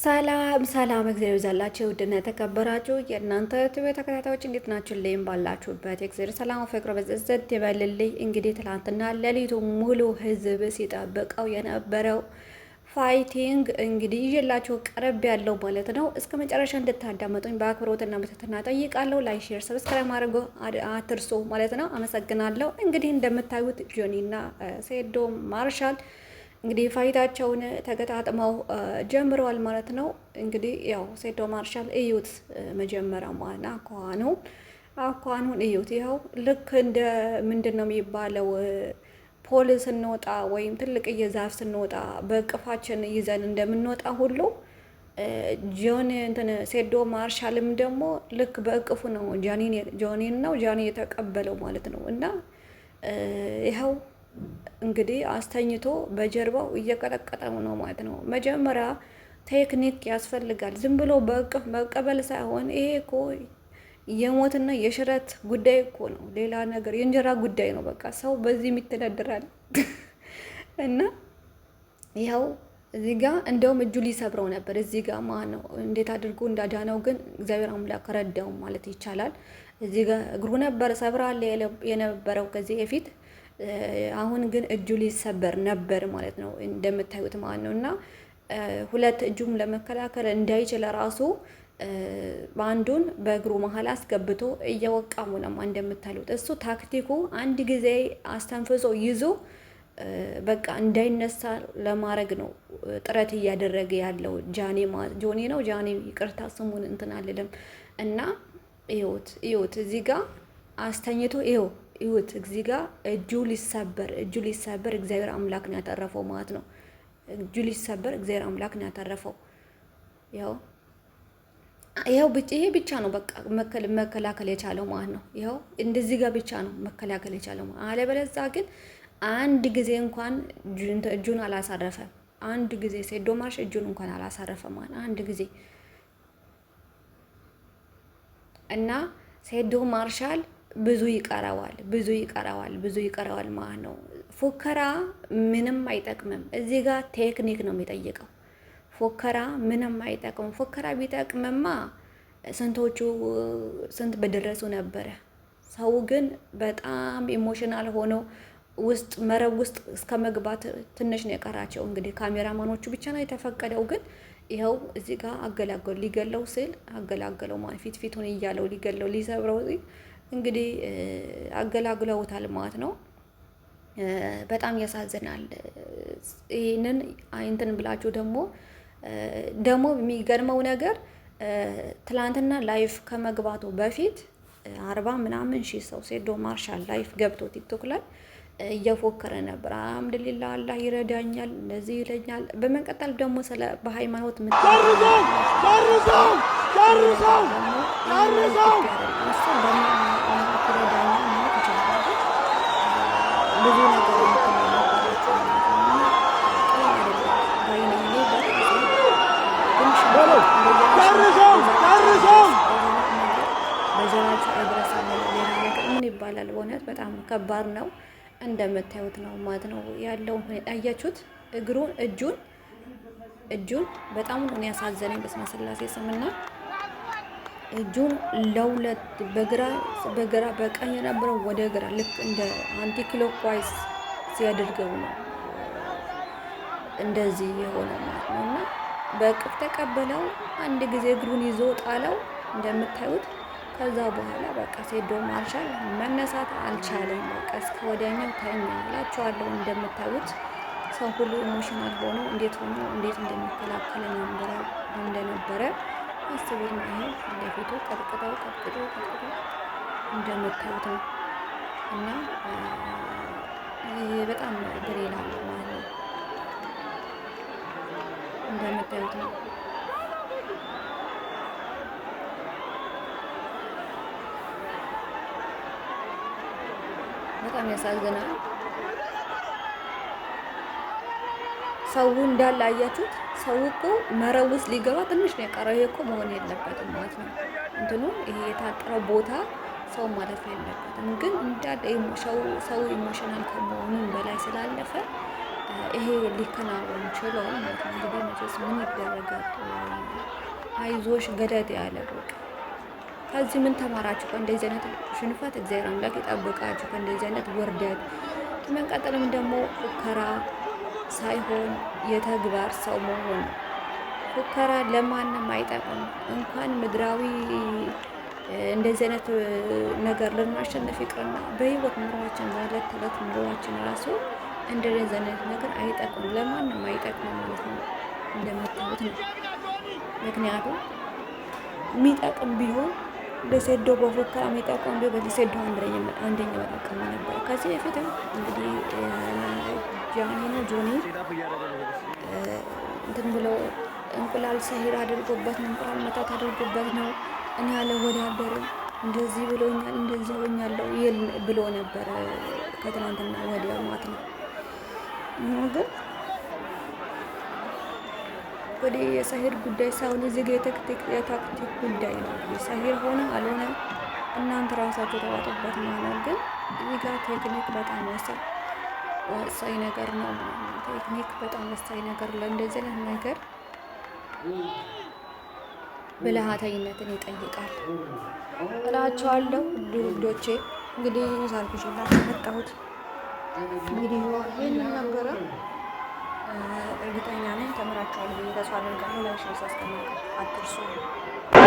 ሰላም ሰላም እግዚአብሔር ይዛላችሁ ውድና የተከበራችሁ የእናንተ ዩቲዩብ ተከታታዮች እንዴት ናችሁ? ለይም ባላችሁበት እግዚአብሔር ሰላም ፍቅር በዘዘት ይበልልኝ። እንግዲህ ትላንትና ሌሊቱ ሙሉ ህዝብ ሲጠብቀው የነበረው ፋይቲንግ እንግዲህ ይዤላችሁ ቀረብ ያለው ማለት ነው። እስከ መጨረሻ እንድታዳመጡኝ በአክብሮትና በትህትና ጠይቃለሁ። ላይክ፣ ሼር፣ ሰብስክራይብ ማድረግ አትርሱ ማለት ነው። አመሰግናለሁ። እንግዲህ እንደምታዩት ጆኒና ሴዶ ማርሻል እንግዲህ ፋይታቸውን ተገጣጥመው ጀምረዋል ማለት ነው። እንግዲህ ያው ሴዶ ማርሻል እዩት መጀመሪያ ማና አኳኑን እዩት። ይኸው ልክ እንደ ምንድነው የሚባለው ፖሊስ ስንወጣ ወይም ትልቅ የዛፍ ስንወጣ በእቅፋችን ይዘን እንደምንወጣ ሁሉ ሴዶ ማርሻልም ደግሞ ልክ በእቅፉ ነው ጃኒ የተቀበለው ማለት ነው። እና ይኸው እንግዲህ አስተኝቶ በጀርባው እየቀጠቀጠው ነው ማለት ነው። መጀመሪያ ቴክኒክ ያስፈልጋል። ዝም ብሎ በእቅፍ መቀበል ሳይሆን ይሄ እኮ የሞትና የሽረት ጉዳይ እኮ ነው። ሌላ ነገር የእንጀራ ጉዳይ ነው። በቃ ሰው በዚህ የሚተዳደራል። እና ይኸው እዚህ ጋር እንደውም እጁ ሊሰብረው ነበር። እዚህ ጋር ማን ነው እንዴት አድርጎ እንዳዳነው ግን እግዚአብሔር አምላክ ረዳው ማለት ይቻላል። እዚህ ጋር እግሩ ነበር ሰብራለ የነበረው ከዚህ በፊት አሁን ግን እጁ ሊሰበር ነበር ማለት ነው እንደምታዩት ማለት ነው። እና ሁለት እጁም ለመከላከል እንዳይችል ራሱ በአንዱን በእግሩ መሀል አስገብቶ እየወቃሙ ነው እንደምታዩት። እሱ ታክቲኩ አንድ ጊዜ አስተንፍሶ ይዞ በቃ እንዳይነሳ ለማድረግ ነው ጥረት እያደረገ ያለው ጆኒ ነው ጃኒ ይቅርታ ስሙን እንትን አልልም። እና ይሁት እዚህ ጋር አስተኝቶ ይሁት እዚህ ጋር እጁ ሊሰበር እግዚአብሔር አምላክ ነው ያተረፈው ማለት ነው። እጁ ሊሰበር እግዚአብሔር አምላክ ነው ያተረፈው። ይኸው ይሄ ብቻ ነው በቃ መከላከል የቻለው ማለት ነው። ይኸው እንደዚህ ጋር ብቻ ነው መከላከል የቻለው ማለት አለበለዚያ ግን አንድ ጊዜ እንኳን እጁን አላሳረፈም። አንድ ጊዜ ሴዶ ማርሽ እጁን እንኳን አላሳረፈም ማለት አንድ ጊዜ። እና ሴዶ ማርሻል ብዙ ይቀረዋል ማለት ነው። ፉከራ ምንም አይጠቅምም። እዚህ ጋር ቴክኒክ ነው የሚጠይቀው። ፉከራ ምንም አይጠቅምም። ፉከራ ቢጠቅምማ ስንት በደረሱ ነበረ። ሰው ግን በጣም ኢሞሽናል ሆኖ መረብ ውስጥ እስከ መግባት ትንሽ ነው የቀራቸው። እንግዲህ ካሜራማኖቹ ብቻ ነው የተፈቀደው። ግን ይኸው እዚህ ጋር አገላገሉ። ሊገለው ሲል አገላገለው ማለት ፊቱን እያለው ሊገለው ሊሰብረው እንግዲህ አገላግለውታል ማለት ነው። በጣም ያሳዝናል። ይህንን አይንትን ብላችሁ ደግሞ የሚገርመው ነገር ትላንትና ላይፍ ከመግባቱ በፊት 40 ምናምን ሺህ ሰው ሴዶ ማርሻል ላይፍ ገብቶ ቲክቶክ ላይ እየፎከረ ነበር። አልሐምዱሊላህ አላህ ይረዳኛል እንደዚህ ይለኛል። በመቀጠል ደግሞ ስለ በሃይማኖት ብዙ ነገር ምን ይባላል? በእውነት በጣም ከባድ ነው። እንደምታዩት ነው ማለት ነው ያለው ሁኔታ። አያችሁት? እጁን በጣም ነው ያሳዘነኝ። በስመ ስላሴ ስምና እጁን ለሁለት በግራ በቀኝ የነበረው ወደ ግራ ልክ እንደ አንቲ ክሎክዋይዝ ሲያደርገው ነው እንደዚህ የሆነ ማለት ነው። እና በቅፍ ተቀበለው። አንድ ጊዜ እግሩን ይዞ ጣለው እንደምታዩት። ከዛ በኋላ በቃ ሴዶ ማርሻል መነሳት አልቻለም። በቃ እስከ ወዲያኛው ተኛ እላቸዋለሁ። እንደምታዩት ሰው ሁሉ ኢሞሽናል ሆኖ እንዴት እንደሚከላከል እንደነበረ አስቡት ነው። ይሄ ለፊቱ ቀጥቅጠው እንደምታዩት ነው። እና ይሄ በጣም ድሬላ ማለት ነው። እንደምታዩት ነው። በጣም ያሳዝናል። ሰው እንዳለ አያችሁት? ሰው እኮ መረብ ውስጥ ሊገባ ትንሽ ነው የቀረው። ይሄ እኮ መሆን የለበትም ማለት ነው። ይሄ የታጠረው ቦታ ሰው ማለፍ የለበትም። ግን እንዳለ ሰው ኢሞሽናል ከመሆኑ በላይ ስላለፈ ይሄ ሊከናወን ችሏል ማለት ነው። እንግዲህ መቼስ ምን ይደረጋል? አይዞሽ ገደድ ያለ በቃ ከዚህ ምን ተማራችሁ? ከእንደዚህ አይነት ሽንፈት እግዚአብሔር አምላክ ይጠብቃችሁ፣ ከእንደዚህ አይነት ውርደት። በመቀጠልም ደግሞ ፉከራ ሳይሆን የተግባር ሰው መሆን። ፉከራ ለማንም አይጠቅም። እንኳን ምድራዊ እንደዚህ አይነት ነገር ልናሸንፍ ይቅርና በህይወት ኑሯችን በዕለት ተዕለት ኑሯችን ራሱ እንደዚህ አይነት ነገር አይጠቅም፣ ለማንም አይጠቅም ማለት ነው። እንደምታዩት ነው። ምክንያቱም የሚጠቅም ቢሆን ለሴዶ በፉከራ የሚጠቅም ቢሆን ለሴዶ አንደኛ መጠቀም ነበር። ከዚህ በፊትም እንግዲህ ጆኒ እንትን ብሎ እንቁላል ሰሂር አድርጎበት ነው፣ እንቁላል መታት አድርጎበት ነው። እኔ አልወዳደርም እንደዚህ ብሎኛል፣ እንደዚህ ሆኛለሁ ይል ብሎ ነበር ከትናንትና ወዲያ ማለት ነው። ግን ወደ የሰሂር ጉዳይ ሳይሆን እዚህ ጋር የታክቲክ ጉዳይ ነው። ሰሂር ሆነ አልሆነ እናንተ ራሳችሁ ተዋጡበት ማለት ነው። ግን እዚህ ጋር ቴክኒክ በጣም ወሳኝ ነገር ነው። ቴክኒክ በጣም ወሳኝ ነገር ለእንደዚህ አይነት ነገር ብልሃተኝነትን ይጠይቃል እላቸዋለሁ። ውዶቼ እንግዲህ ሳልኩሽላችሁ መጣሁት። እንግዲህ ይህን ነበረ። እርግጠኛ ነኝ ተምራችኋል ብዬ ተስፋ አደርጋለሁ። ላይክ ሳስቀምጥ አትርሱ።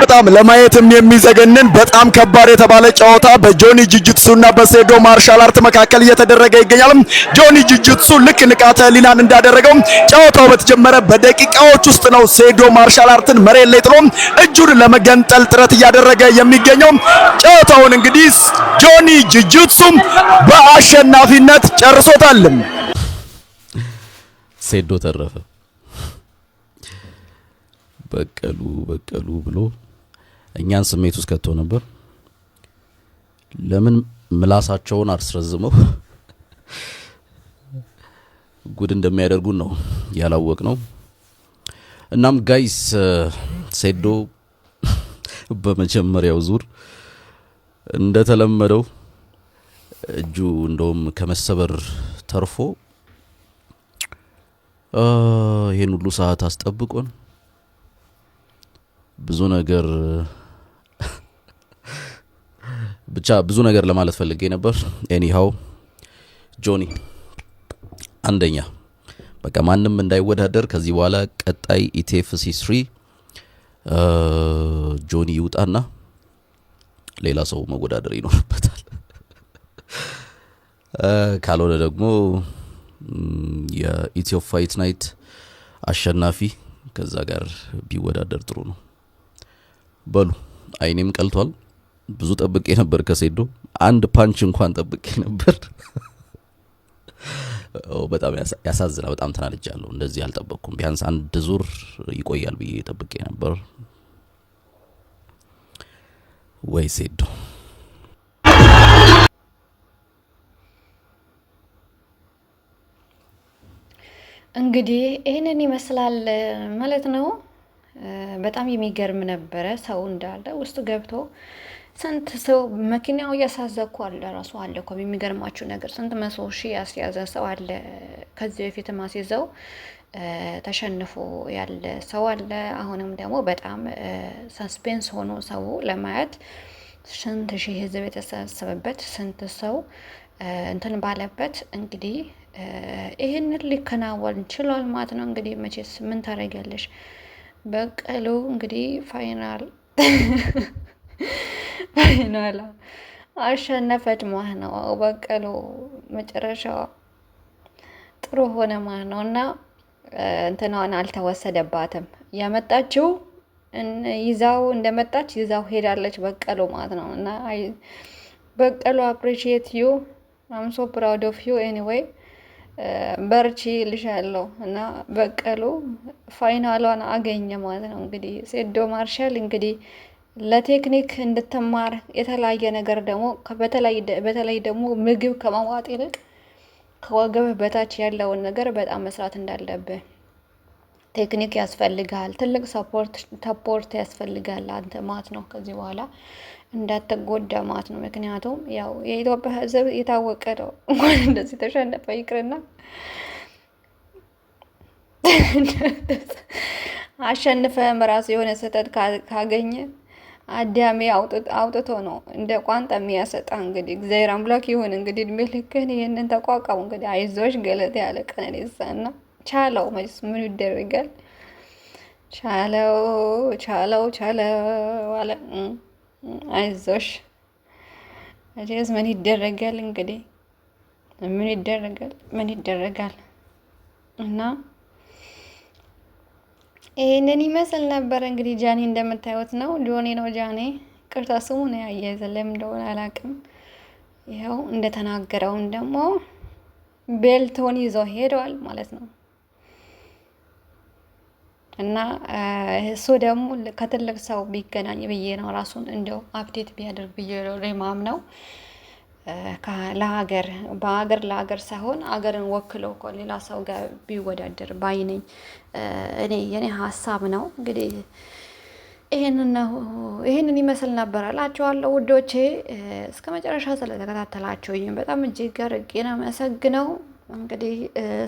በጣም ለማየትም የሚዘገንን በጣም ከባድ የተባለ ጨዋታ በጆኒ ጂጂትሱ እና በሴዶ ማርሻል አርት መካከል እየተደረገ ይገኛል። ጆኒ ጂጂትሱ ልክ ንቃተ ህሊናን እንዳደረገው ጨዋታው በተጀመረ በደቂቃዎች ውስጥ ነው ሴዶ ማርሻል አርትን መሬት ላይ ጥሎ እጁን ለመገንጠል ጥረት እያደረገ የሚገኘው። ጨዋታውን እንግዲህ ጆኒ ጂጂትሱ በአሸናፊነት ጨርሶታል። ሴዶ ተረፈ በቀሉ ብሎ እኛን ስሜት ውስጥ ከቶ ነበር። ለምን ምላሳቸውን አስረዝመው ጉድ እንደሚያደርጉን ነው ያላወቅ ነው። እናም ጋይስ ሴዶ በመጀመሪያው ዙር እንደተለመደው እጁ እንደውም ከመሰበር ተርፎ ይሄን ሁሉ ሰዓት አስጠብቆን ብዙ ነገር ለማለት ፈልጌ ነበር። ኤኒሃው ጆኒ አንደኛ በቃ ማንም እንዳይወዳደር ከዚህ በኋላ ቀጣይ ኢቲኤፍሲ 3 ጆኒ ይውጣና ሌላ ሰው መወዳደር ይኖርበታል። ካልሆነ ደግሞ የኢትዮ ፋይት ናይት አሸናፊ ከዛ ጋር ቢወዳደር ጥሩ ነው። በሉ አይኔም ቀልቷል። ብዙ ጠብቄ ነበር ከሴዶ አንድ ፓንች እንኳን ጠብቄ ነበር። በጣም ያሳዝናል። በጣም ተናድጃለሁ። እንደዚህ አልጠበቅኩም። ቢያንስ አንድ ዙር ይቆያል ብዬ ጠብቄ ነበር። ወይ ሴዶ እንግዲህ ይሄንን ይመስላል ማለት ነው። በጣም የሚገርም ነበረ። ሰው እንዳለ ውስጥ ገብቶ ስንት ሰው መኪናው ያሳዘኩ አለ ራሱ አለ እኮ የሚገርማችሁ ነገር ስንት መቶ ሺህ ያስያዘ ሰው አለ። ከዚህ በፊት ማስይዘው ተሸንፎ ያለ ሰው አለ። አሁንም ደግሞ በጣም ሰስፔንስ ሆኖ ሰው ለማየት ስንት ሺህ ህዝብ የተሰበሰበበት ስንት ሰው እንትን ባለበት እንግዲህ ይሄንን ሊከናወን ችሏል ማለት ነው። እንግዲህ መቼስ ምን ታደርጊያለሽ? በቀሉ እንግዲህ ፋይናል አሸነፈች ማለት ነው። በቀሉ መጨረሻው ጥሩ ሆነ ማለት ነው እና እንትናን አልተወሰደባትም። ያመጣችው ይዛው እንደመጣች ይዛው ሄዳለች በቀሉ ማለት ነው እና በቀሉ አፕሪሺየት ዩ አም ሶ ፕራውድ ኦፍ ዩ ኤኒዌይ በርቺ ልሻለሁ እና በቀሉ ፋይናሏን አገኘ ማለት ነው። እንግዲህ ሴዶ ማርሻል እንግዲህ ለቴክኒክ እንድትማር የተለያየ ነገር ደግሞ በተለይ ደግሞ ምግብ ከመዋጥ ይልቅ ከወገብህ በታች ያለውን ነገር በጣም መስራት እንዳለብህ ቴክኒክ ያስፈልጋል። ትልቅ ሰፖርት ያስፈልጋል አንተ ማለት ነው። ከዚህ በኋላ እንዳትጎዳ ማለት ነው። ምክንያቱም ያው የኢትዮጵያ ሕዝብ የታወቀ ነው። እንኳን እንደዚህ ተሸነፈ ይቅርና አሸንፈህም ራሱ የሆነ ስህተት ካገኘ አዳሜ አውጥቶ ነው እንደ ቋንጣ የሚያሰጣ። እንግዲህ እግዚአብሔር አምላክ ይሁን እንግዲህ እድሜ ልክህን ይህንን ተቋቋሙ። እንግዲህ አይዞሽ ገለቴ ያለ ቀነኒሳ እና ቻለው መስ ምን ይደረጋል? ቻለው ቻለው ቻለው አለ። አይዞሽ እዚያስ ምን ይደረጋል እንግዲህ ምን ይደረጋል እና ይሄንን ይመስል ነበር እንግዲህ። ጃኒ እንደምታዩት ነው፣ ጆኒ ነው ጃኒ። ቅርታ ስሙ ነው ያያይዘን ለምን እንደሆነ አላውቅም። ይኸው እንደተናገረውን ደግሞ ቤልቶን ይዞ ሄደዋል ማለት ነው። እና እሱ ደግሞ ከትልቅ ሰው ቢገናኝ ብዬ ነው ራሱን እንደው አፕዴት ቢያደርግ ብዬ ነው ነው ለሀገር ሳይሆን አገርን ወክሎ እኮ ሌላ ሰው ጋር ቢወዳደር ባይ ነኝ። የኔ ሀሳብ ነው እንግዲህ። ይህንን ይመስል ነበር እላችኋለሁ ውዶቼ። እስከ መጨረሻ ስለተከታተላችሁኝ በጣም እጅግ አድርጌ ነው የማመሰግነው። እንግዲህ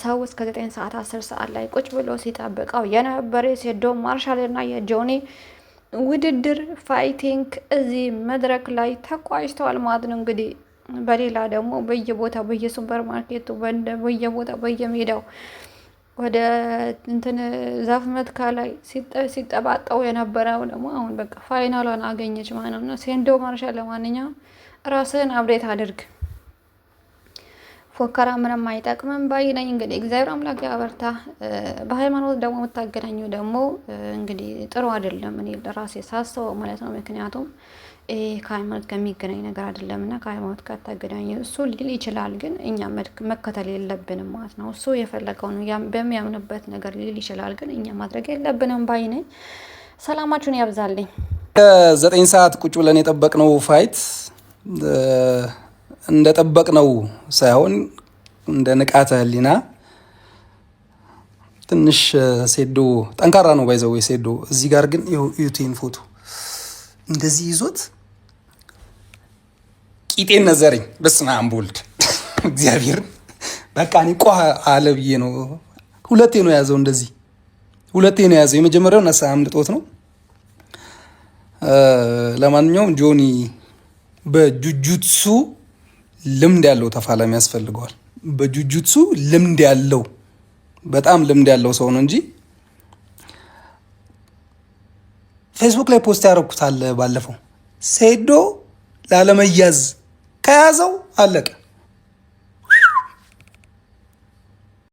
ሰው እስከ 9 ሰዓት 10 ሰዓት ላይ ቁጭ ብሎ ሲጠብቀው የነበረ ሴዶ ማርሻል እና የጆኒ ውድድር ፋይቲንግ እዚህ መድረክ ላይ ተቋጭተዋል ማለት ነው። እንግዲህ በሌላ ደግሞ በየቦታው በየሱፐር ማርኬቱ በየቦታው በየሜዳው ወደ እንትን ዛፍ መትካ ላይ ሲጠባጠው የነበረው ደግሞ አሁን በቃ ፋይናሏን አገኘች ማለት ነው። ሴንዶ ማርሻል ለማንኛውም ራስህን አብዴት አድርግ። ፎከራ ምንም አይጠቅምም ባይ ነኝ። እንግዲህ እግዚአብሔር አምላክ ያበርታ። በሃይማኖት ደግሞ የምታገናኙ ደግሞ እንግዲህ ጥሩ አይደለም፣ እኔ ለራሴ ሳስበው ማለት ነው። ምክንያቱም ከሃይማኖት ከሚገናኝ ነገር አይደለም እና ከሃይማኖት ጋር ታገናኙ እሱ ሊል ይችላል፣ ግን እኛ መከተል የለብንም ማለት ነው። እሱ የፈለገውን በሚያምንበት ነገር ሊል ይችላል፣ ግን እኛ ማድረግ የለብንም ባይ ነኝ። ሰላማችሁን ያብዛልኝ። 9 ሰዓት ቁጭ ብለን የጠበቅነው ፋይት እንደጠበቅነው ሳይሆን እንደ ንቃተ ህሊና ትንሽ ሴዶ ጠንካራ ነው ባይዘው ሴዶ። እዚህ ጋር ግን ዩቲን ፎቶ እንደዚህ ይዞት ቂጤን ነዘረኝ። በስመ አብ ወልድ እግዚአብሔር በቃ እኔ ቋ አለ ብዬ ነው። ሁለቴ ነው የያዘው፣ እንደዚህ ሁለቴ ነው የያዘው። የመጀመሪያው ነሳ አምልጦት ነው። ለማንኛውም ጆኒ በጁጁትሱ ልምድ ያለው ተፋላሚ ያስፈልገዋል። በጁጁትሱ ልምድ ያለው በጣም ልምድ ያለው ሰው ነው እንጂ ፌስቡክ ላይ ፖስት ያደረኩት አለ ባለፈው ሴዶ ላለመያዝ ከያዘው አለቀ።